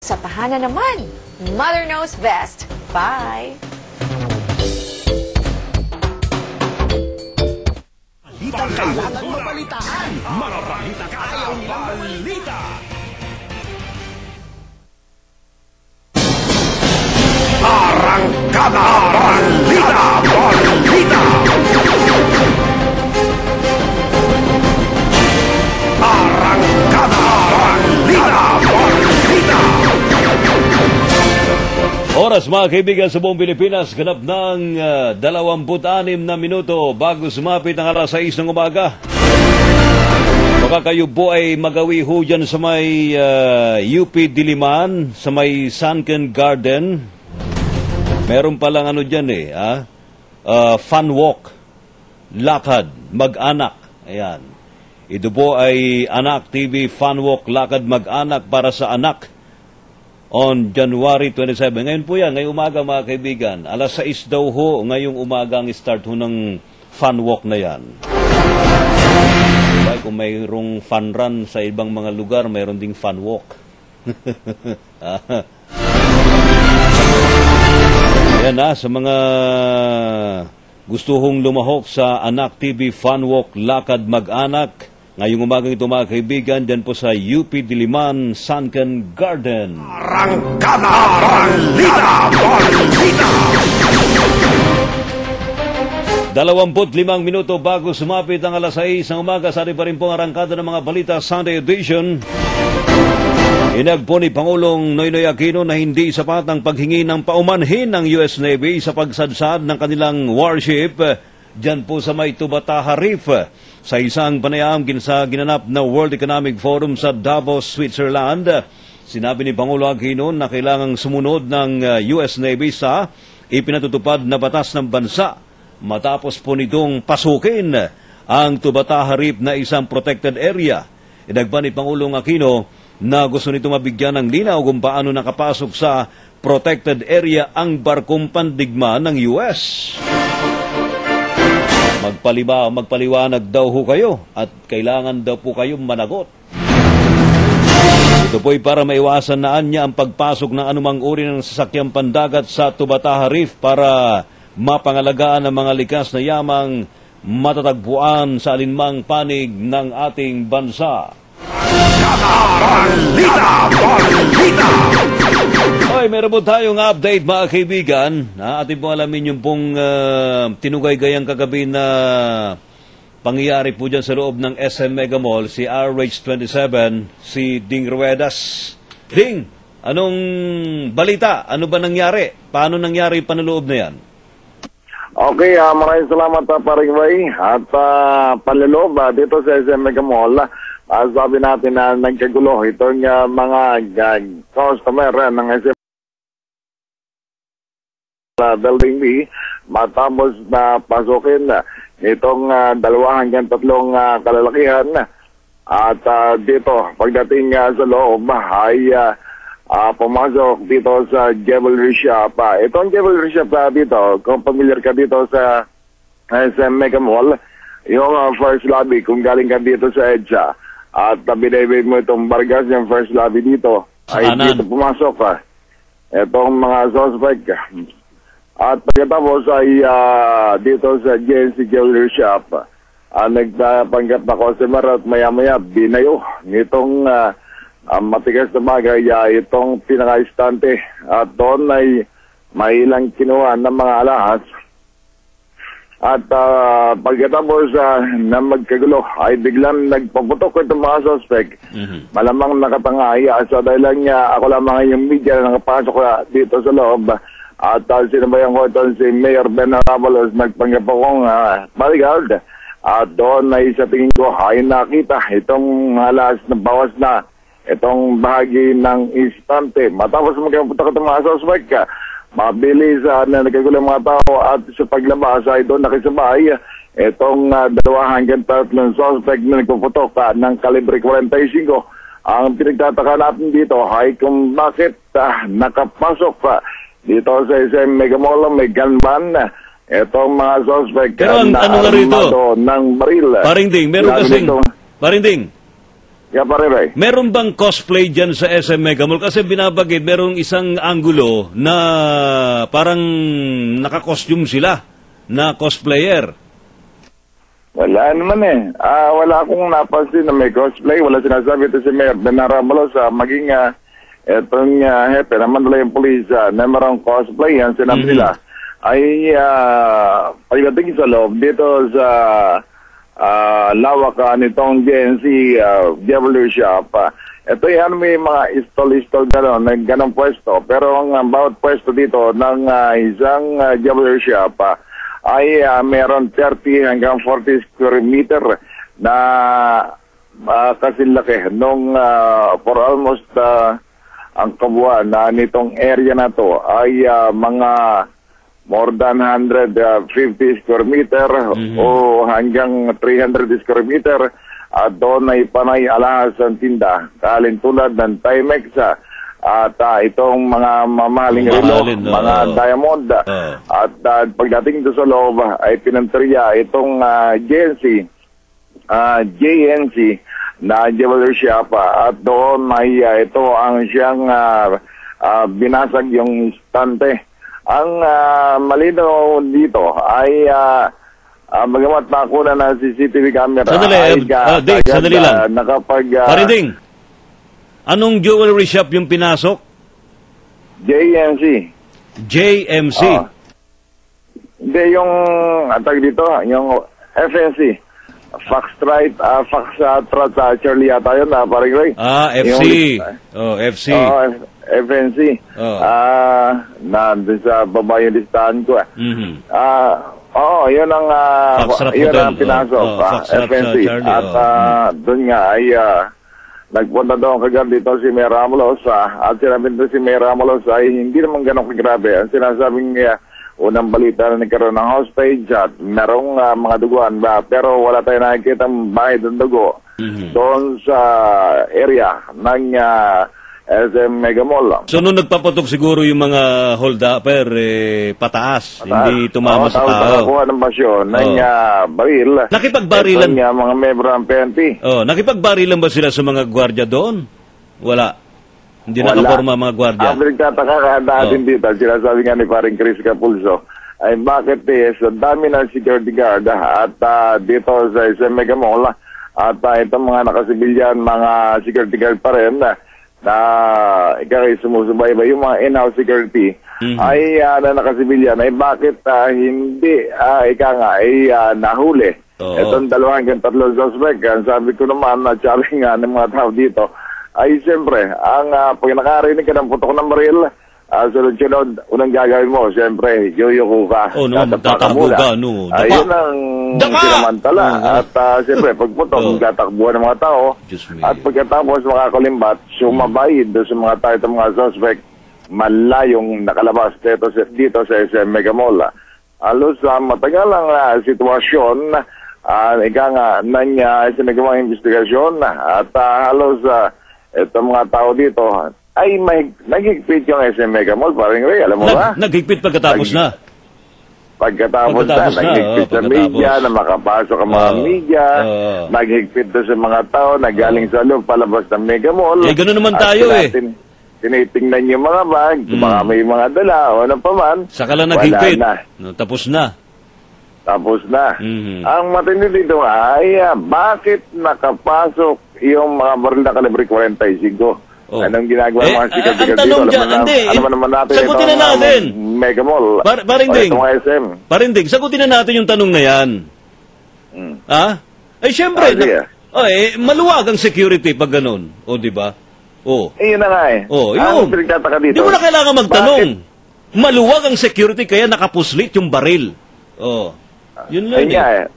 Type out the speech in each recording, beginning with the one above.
Sa tahanan naman, Mother knows best. Bye! Balitang kailangan mabalitaan. Marabalita ka. Ayaw nilang balita. Arangkada Balita! Balita! Arangkada Balita! Balita! Oras mga kaibigan sa buong Pilipinas, ganap ng 26 na minuto bago sumapit ang alas 6 ng umaga. Baka kayo po ay magawi ho dyan sa may UP Diliman, sa may Sunken Garden. Meron palang ano dyan fun walk, lakad, mag-anak. Ayan. Ito po ay Anak TV Fun Walk, lakad, mag-anak para sa anak. On January 27. Ngayon po yan, ngayong umaga mga kaibigan. Alas 6 daw ho, ngayong umaga ang start ho ng fun walk na yan. Diba, kung mayroong fun run sa ibang mga lugar, mayroon ding fun walk. Yan sa mga gusto hong lumahok sa Anak TV Fun Walk, lakad, mag-anak. Ngayong umagang ito mga kaibigan, dyan po sa UP Diliman, Sunken Garden. Arangkada Balita! Balita! 25 minuto bago sumapit ang alas 6 ng umaga, sari pa rin po ang arangkada ng mga balita Sunday edition. Inagpo ni Pangulong Noynoy Aquino na hindi sapat ang paghingi ng paumanhin ng US Navy sa pagsadsad ng kanilang warship dyan po sa may Tubataha Reef. Sa isang panayam sa ginanap na World Economic Forum sa Davos, Switzerland, sinabi ni Pangulo Aquino na kailangang sumunod ng US Navy sa ipinatutupad na batas ng bansa matapos po nitong pasukin ang Tubataha Reef na isang protected area. Idagba ni Pangulong Aquino na gusto nito mabigyan ng linaw kung paano nakapasok sa protected area ang barkong pandigma ng US. Magpaliwanag daw ho kayo at kailangan daw po kayong managot. Ito po'y para maiwasan na anya ang pagpasok ng anumang uri ng sasakyang pandagat sa Tubataha Reef para mapangalagaan ang mga likas na yamang matatagpuan sa alinmang panig ng ating bansa. Balita! Balita! Hoy, meron po tayong update mga kaibigan. Atin po alamin yung pong tinugay-gayang kagabi na pangyayari po dyan sa loob ng SM Mega Mall, si RH27, si Ding Ruedas. Ding, anong balita? Ano ba nangyari? Paano nangyari yung panloob na yan? Okay, maraming salamat paring Ray. At panloob dito sa SM Mega Mall, sabi natin na nagkagulo itong mga customer ng SM Building B matapos na pasukin itong 2 hanggang 3 kalalakihan. At dito, pagdating sa loob ay pumasok dito sa jewelry shop. Itong jewelry shop dito, kung familiar ka dito sa SM Mega Mall, yung first lobby, kung galing ka dito sa EDSA, at binibig mo itong Vargas, yung first lobby dito, ay dito pumasok itong mga suspect. At pagkatapos ay dito sa GNC Jewelry Shop, nagpanggap na customer at maya-maya binayo nitong matigas na bagay itong pinaka-istante. At doon ay may ilang kinuha ng mga alahas. At pagkatapos na magkagulo ay biglang nagpaputok itong mga suspect. Malamang nakatangay sa dahilan niya ako lamang yung media na nakapasok dito sa loob. At sinabayan ko ito si Mayor Ben Arabalos, nagpanggap akong bodyguard. At doon ay sa tingin ko ay nakita itong halas na bawas na itong bahagi ng istante. Matapos magkaputok itong mga suspect, mabilis na nagkagulang mga tao at sa paglabas ay doon nakisabay itong 2 hanggang 3 suspect na nagpuputok ng kalibre 45. Ang pinagtataka natin dito ay kung bakit nakapasok dito sa SM Mega Mall, may gunman, itong mga suspect. Pero ano nga rito? Ng baril. Paring Ding, meron kasing... Paring Ding, Yeah, pare Ray. Meron bang cosplay dyan sa SM Mega Mall? Kasi binabagid, merong isang angulo na parang naka-costume sila na cosplayer. Wala naman eh. Wala akong napansin na may cosplay. Wala sinasabi ito si Mayor Benaramalos maging itong hepe naman nila yung police na merong cosplay. Yan sinabi nila ay pagdating sa loob dito sa lawak nitong GNC Jewelry Shop. Ito yan may mga istol-istol gano'n, ganong pwesto. Pero ang bawat pwesto dito ng isang jewelry shop ay meron 30 hanggang 40 square meter na kasilaki nung for almost ang kabuuan na nitong area na to ay mga more than 150 square meter o hanggang 300 square meter at doon ay panay alahas ang tinda kalintulad ng Timex at itong mga mamahaling relo, mga diamond. At pagdating doon sa loob ay pinanteriya itong JNC na jewelry shop at doon ay ito ang siyang binasag yung istante. Ang malinaw dito ay bagamat nakuna ng CCTV camera Sandali, Ding, sandali lang. Pariding, anong jewelry shop yung pinasok? JNC. JMC. Hindi, yung atag dito, yung FNC. Foxtrot, Charlie yata yun, parang Ray. FC. FC. FNC. Nandun sa baba yung listahan ko. Yun ang pinasok. FNC. At doon nga ay nagpunta doon kagad dito si Mayor Ramos at sinabi nito si Mayor Ramos ay hindi naman ganun kagrabe. Ang sinasabing unang balita na nagkaroon ng hostage at merong mga duguan pero wala tayong nakikita bahay ng dugo doon sa area ng SM Mega Mall. So nung nagpapatok siguro yung mga hold-upper pataas, hindi tumama sa tao. Nakakuha ng basyon ng baril. Nakipagbarilan ng mga membro ng PNP. Nakipagbarilan ba sila sa mga gwardiya doon? Wala. Hindi nakaporma mga gwardiya. Ang nagtataka ka natin dito, sinasabi nga ni paring Chris Capulso, ay bakit sa dami ng security guard at dito sa SM Mega Mall at itong mga nakasibilyan, mga security guard pa rin na ikakay sumusubaybay yung mga in-house security ay na nakasibilyan ay bakit hindi nahuli itong 2 hanggang 3 suspect. Sabi ko naman na sabi nga ng mga tao dito ay siyempre ang pag nakarinig ka ng putok ng baril sunod-sunod, unang gagawin mo siyempre yuyuko ka tatakbo ka ayun ang sinamantala at siyempre pagputok tatakbuhan ng mga tao at pagkatapos makakalimbat sumabay doon sa mga tao itong mga suspect malayong nakalabas dito sa SM Mega Mall. Halos matagal ang sitwasyon ika nga sinagawang investigasyon at halos itong mga tao dito ay naghigpit yung SM Mega Mall, parang Ray, alam mo ba? Naghigpit pagkatapos na. Pagkatapos na, naghigpit sa media, na makapasok ang mga media, naghigpit doon sa mga tao, nagaling sa loob, palabas ng Mega Mall. Gano'n naman tayo Tinitingnan yung mga bag, baka may mga dala, o ano pa man. Saka lang naghigpit. Tapos na. Ang matindi dito ay bakit nakapasok yung mga baril na kalibre 45? Anong ginagawa ng mga sikat-sikat dito? Alam naman natin sagutin na natin. Mega Mall. Parinding, sagutin na natin yung tanong na yan. Siyempre, maluwag ang security pag ganun. Di ba? Iyon na nga yun. Hindi mo na kailangan magtanong. Maluwag ang security kaya nakapuslit yung baril. Yun lang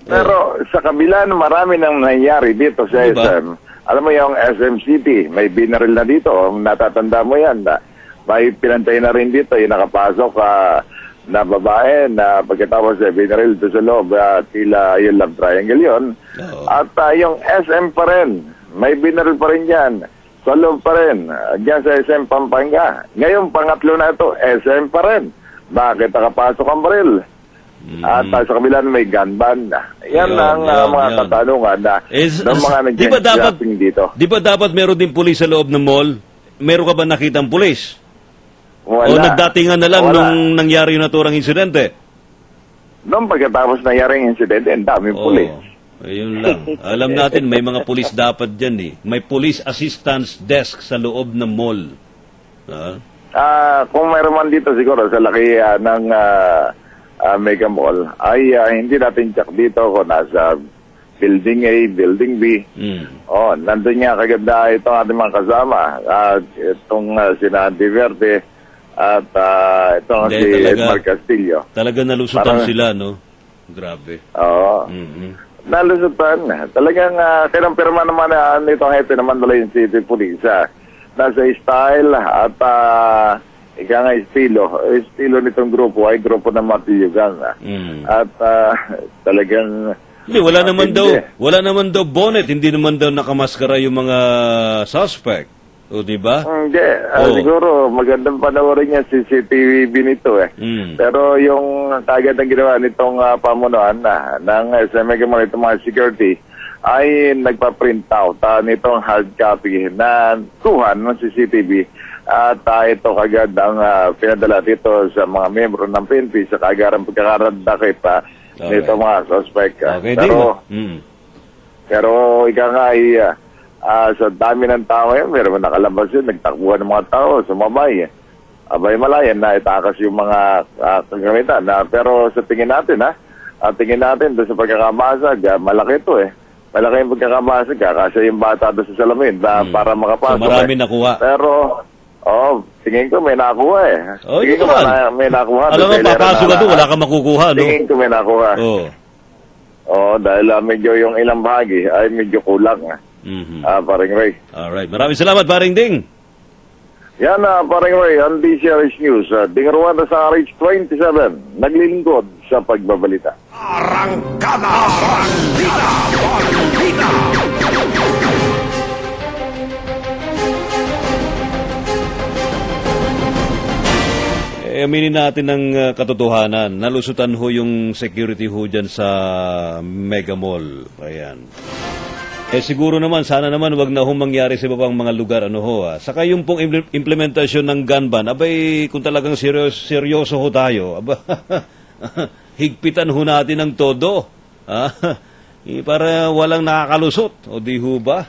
Pero sa kabila na marami nang nangyari dito sa SM, alam mo yung SM City, may binaril na dito, natatanda mo yan. May pinantay na rin dito, yung nakapasok na babae na pagkatapos binaril dito sa loob, tila yung love triangle yun. At yung SM pa rin, may binaril pa rin dyan. Sa loob pa rin, dyan sa SM Pampanga. Ngayon, pangatlo na ito, SM pa rin. Bakit nakapasok ang baril? At sa kabila may gun ban. Yan Yun, ang yun, mga yun. katanungan na ng mga nag-shopping dito. Di ba dapat meron din pulis sa loob ng mall? Meron ka ba nakitang pulis? O nagdatingan na lang nung nangyari yung naturang insidente? Noong pagkatapos nangyari yung insidente, ang daming pulis. Ayun lang. Alam natin, may mga pulis dapat dyan eh. May police assistance desk sa loob ng mall. Kung mayroon man dito siguro sa laki ng Mega Mall, ay hindi natin check dito kung nasa Building A, Building B. Nandun nga kaganda itong ating mga kasama. Itong sina Diverte at itong si Edmar Castillo. Talaga nalusutan sila, no? Grabe. Oo. Nalusutan. Talagang kinampirma naman itong hepe naman nila yung City Police. Nasa style at ika nga estilo nitong grupo ay grupo ng matiyugan. At talagang hindi, wala naman daw bonnet, hindi naman daw nakamaskara yung mga suspect. O, di ba? Hindi. Siguro, magandang panoorin niya CCTV nito eh. Pero yung kagad ang ginawa nitong pamunuan ng SMG mo itong mga security ay nagpa-print out nitong hard copy na tuhan ng CCTV. At ito kagad ang pinadala dito sa mga membro ng PNP sa kagarang pagkakaradakit nito mga suspect. Okay, pero ika nga ay sa dami ng tao yan, meron nakalabas yun, nagtakbuhan ng mga tao, sumabay. Abay malayan na itakas yung mga kagamitan. Pero sa tingin natin, tingin natin doon sa pagkakamasag, malaki ito eh. Malaki yung pagkakamasag, kasi yung bata doon sa salamin para makapasok. So marami nakuha. Pero, tingin ko may nakuha eh. Tingin ko may nakuha. Alam mo, papasok ka doon, wala kang makukuha, no? Tingin ko may nakuha. Dahil medyo yung ilang bahagi ay medyo kulang. Paring Ray. Alright. Maraming salamat, Paring Ding. Yan, Paring Ray, ang DCRH News. Ding Rwanda sa RH27, naglilingkod sa pagbabalita. Arangkada! Balita! Aminin natin ng katotohanan. Nalusutan ho yung security ho dyan sa Mega Mall. Ayan. Siguro naman, sana naman wag na ho mangyari sa ibang mga lugar. Saka yung pong implementasyon ng gun ban, abay, kung talagang seryoso ho tayo, higpitan ho natin ng todo. Para walang nakakalusot. O di ho ba?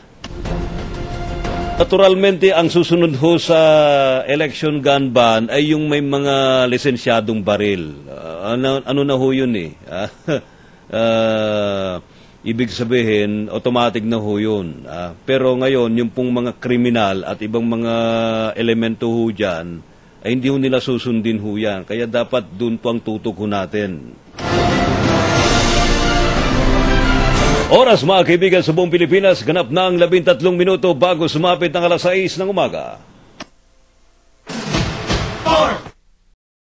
Naturalmente, ang susunod ho sa election gun ban ay yung may mga lisensyadong baril. Ano na ho yun eh? Ibig sabihin, automatic na ho yun. Pero ngayon, yung pong mga kriminal at ibang mga elemento ho dyan, ay hindi ho nila susundin ho yan. Kaya dapat dun po ang tutok ho natin. Oras mga kaibigan sa buong Pilipinas, ganap na ang 13 minuto bago sumapit ng alas 6 ng umaga.